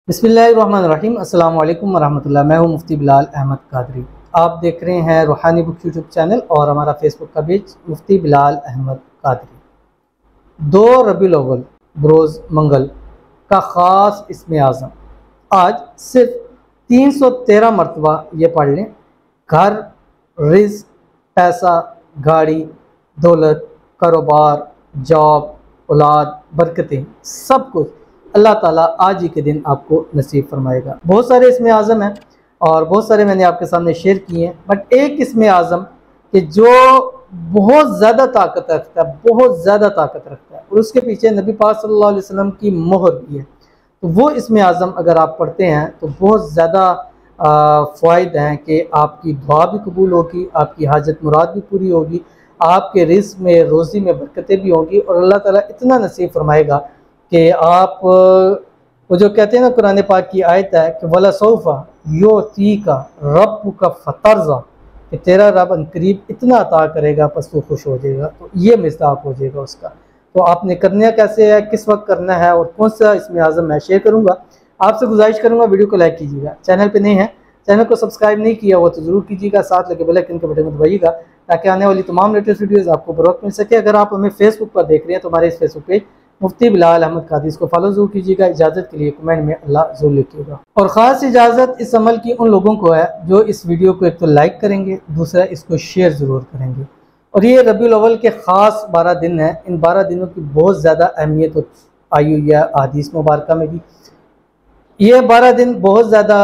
बिस्मिल्लाहिर्रहमानिर्रहीम। अस्सलाम वालेकुम वरहमतुल्लाह। मैं हूं मुफ्ती बिलाल अहमद कादरी। आप देख रहे हैं रूहानी बुक यूट्यूब चैनल और हमारा फेसबुक का पेज मुफ्ती बिलाल अहमद कादरी। 2 रबीउल अव्वल बरोज़ मंगल का ख़ास इसमें आज़म आज सिर्फ 313 मरतबा ये पढ़ लें। घर, रिज़्क़, पैसा, गाड़ी, दौलत, कारोबार, जॉब, औलाद, बरकतें, सब कुछ अल्लाह ताला आज ही के दिन आपको नसीब फरमाएगा। बहुत सारे इसमें आज़म हैं और बहुत सारे मैंने आपके सामने शेयर किए हैं, बट एक इसमें आज़म कि जो बहुत ज़्यादा ताकत रखता है, बहुत ज़्यादा ताकत रखता है और उसके पीछे नबी पाक सल्लल्लाहु अलैहि वसल्लम की मोहर भी है। तो वो इसमें आज़म अगर आप पढ़ते हैं तो बहुत ज़्यादा फ़ायदे हैं कि आपकी दुआ भी कबूल होगी, आपकी हाजत मुराद भी पूरी होगी, आपके रिज़्क़ में, रोज़ी में बरकतें भी होंगी और अल्लाह ताला इतना नसीब फरमाएगा कि आप वो जो कहते हैं ना, कुरान पाक की आयत है कि वला सौफा युतीका रब्बुका फतरज़ा, कि तेरा रब करीब इतना अता करेगा बस तू खुश हो जाएगा। तो ये मिज़दाक हो जाएगा उसका। तो आपने करना कैसे है, किस वक्त करना है और कौन सा इसमें आज़म मैं शेयर करूँगा। आपसे गुजारिश करूँगा वीडियो को लाइक कीजिएगा, चैनल पे नहीं है, चैनल को सब्सक्राइब नहीं किया हुआ तो ज़रूर कीजिएगा, साथ लगे बेल आइकन के बटन को दबाइएगा ताकि आने वाली तमाम लेटेस्ट वीडियोज़ आपको बर वक्त मिल सके। अगर आप हमें फेसबुक पर देख रहे हैं तो हमारे इस फेसबुक पेज मुफ्ती बिलाल अहमद कादरी को फॉलो जरूर कीजिएगा। इजाज़त के लिए कमेंट में अल्लाह जरूर लिखिएगा। और ख़ास इजाज़त इस अमल की उन लोगों को है जो इस वीडियो को एक तो लाइक करेंगे, दूसरा इसको शेयर ज़रूर करेंगे। और ये रबीउल अव्वल के ख़ास 12 दिन हैं। इन 12 दिनों की बहुत ज़्यादा अहमियत आई हुई है हदीस मुबारक में भी। ये 12 दिन बहुत ज़्यादा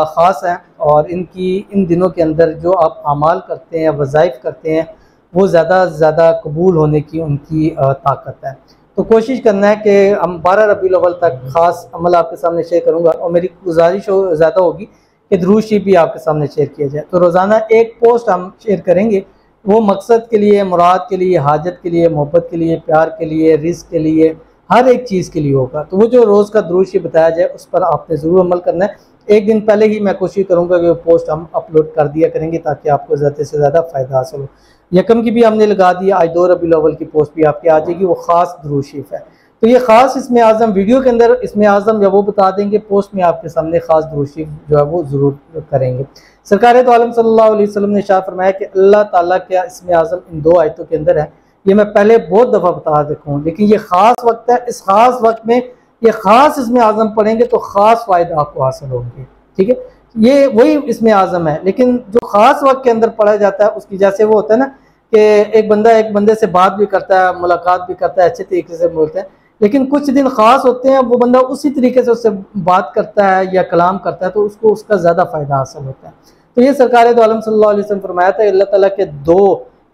ख़ास हैं और इन दिनों के अंदर जो आप अमाल करते हैं, वज़ाइफ करते हैं, वो ज़्यादा से ज़्यादा कबूल होने की उनकी ताकत है। तो कोशिश करना है कि हम 12 रबीउल अव्वल तक ख़ास अमल आपके सामने शेयर करूँगा और मेरी गुजारिश ज़्यादा होगी कि दुरूद शरीफ भी आपके सामने शेयर किया जाए। तो रोज़ाना एक पोस्ट हम शेयर करेंगे, वो मकसद के लिए, मुराद के लिए, हाजत के लिए, मोहब्बत के लिए, प्यार के लिए, रिज़्क़ के लिए, हर एक चीज़ के लिए होगा। तो वो जो रोज़ का दुरूद शरीफ बताया जाए उस पर आपने ज़रूर अमल करना है। एक दिन पहले ही मैं कोशिश करूँगा कि वो पोस्ट हम अपलोड कर दिया करेंगे ताकि आपको ज़्यादा से ज़्यादा फ़ायदा हासिल हो। यकम की भी हमने लगा दिया, आज 2 रबीउल अव्वल की पोस्ट भी आपकी आ जाएगी, वो ख़ास दुरूद शरीफ है। तो ये ख़ास इसमें आज़म वीडियो के अंदर इसमें आज़म या वो बता देंगे, पोस्ट में आपके सामने ख़ास दुरूद शरीफ जो है वो ज़रूर करेंगे। सरकार दो आलम सल्लल्लाहु अलैहि वसल्लम ने इरशाद फरमाया कि अल्लाह ताला का इसमें आज़म इन 2 आयतों के अंदर है। ये मैं पहले बहुत दफ़ा बता देता हूँ, लेकिन ये ख़ास वक्त है। इस ख़ास वक्त में ये ख़ास इसमें आज़म पढ़ेंगे तो ख़ास फ़ायदा आपको हासिल होंगे। ठीक है, ये वही इसमें आज़म है, लेकिन जो ख़ास वक्त के अंदर पढ़ा जाता है उसकी, जैसे वो होता है ना कि एक बंदा एक बंदे से बात भी करता है, मुलाकात भी करता है, अच्छे तरीके से बोलता है, लेकिन कुछ दिन ख़ास होते हैं, वो बंदा उसी तरीके से उससे बात करता है या कलाम करता है तो उसको उसका ज़्यादा फ़ायदा हासिल होता है। तो ये सरकार दो आलम सल्लल्लाहु अलैहि वसल्लम फरमाया था अल्लाह ताला के 2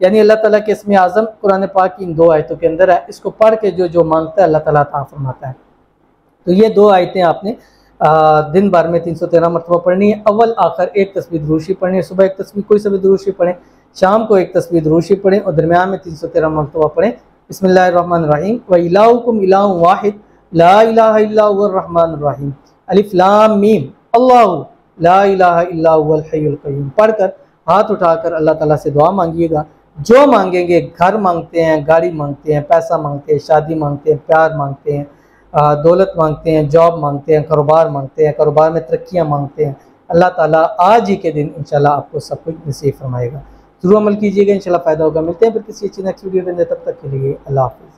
यानी अल्लाह ताला के इसमें आज़म कुरान पाक की इन 2 आयतों के अंदर है। इसको पढ़ के जो मांगता है अल्लाह ताला अता फरमाता है। तो ये 2 आयतें आपने दिन भर में 313 मरतबा पढ़नी है। अव्वल आखिर एक तस्बीह दुरूद शरीफ पढ़नी है। सुबह एक तस्बीह कोई सा भी दुरूद शरीफ पढ़ें, शाम को एक तस्बीह दुरूद शरीफ पढ़ें और दरमियान में 313 मरतबा पढ़ें। बिस्मिल्लाहिर्रहमानिर्रहीम व इलाहुकुम इलाहुन वाहिद ला इलाहा इल्ला हुवर रहमानुर रहीम अलिफ लाम मीम अल्लाहु ला इलाहा इल्ला हुवल हय्युल क़य्यूम पढ़कर हाथ उठाकर अल्लाह ताला से दुआ मांगिएगा। जो मांगेंगे, घर मांगते हैं, गाड़ी मांगते हैं, पैसा मांगते हैं, शादी मांगते हैं, प्यार मांगते हैं, दौलत मांगते हैं, जॉब मांगते हैं, कारोबार मांगते हैं, कारोबार में तरक्कियाँ मांगते हैं, अल्लाह ताला आज ही के दिन इंशाल्लाह आपको सब कुछ नसीब फरमाएगा। ज़रूर अमल कीजिएगा, इंशाल्लाह फ़ायदा होगा। मिलते हैं फिर किसी अच्छी नेक्स्ट वीडियो में, तब तक के लिए अल्लाह हाफ़िज़।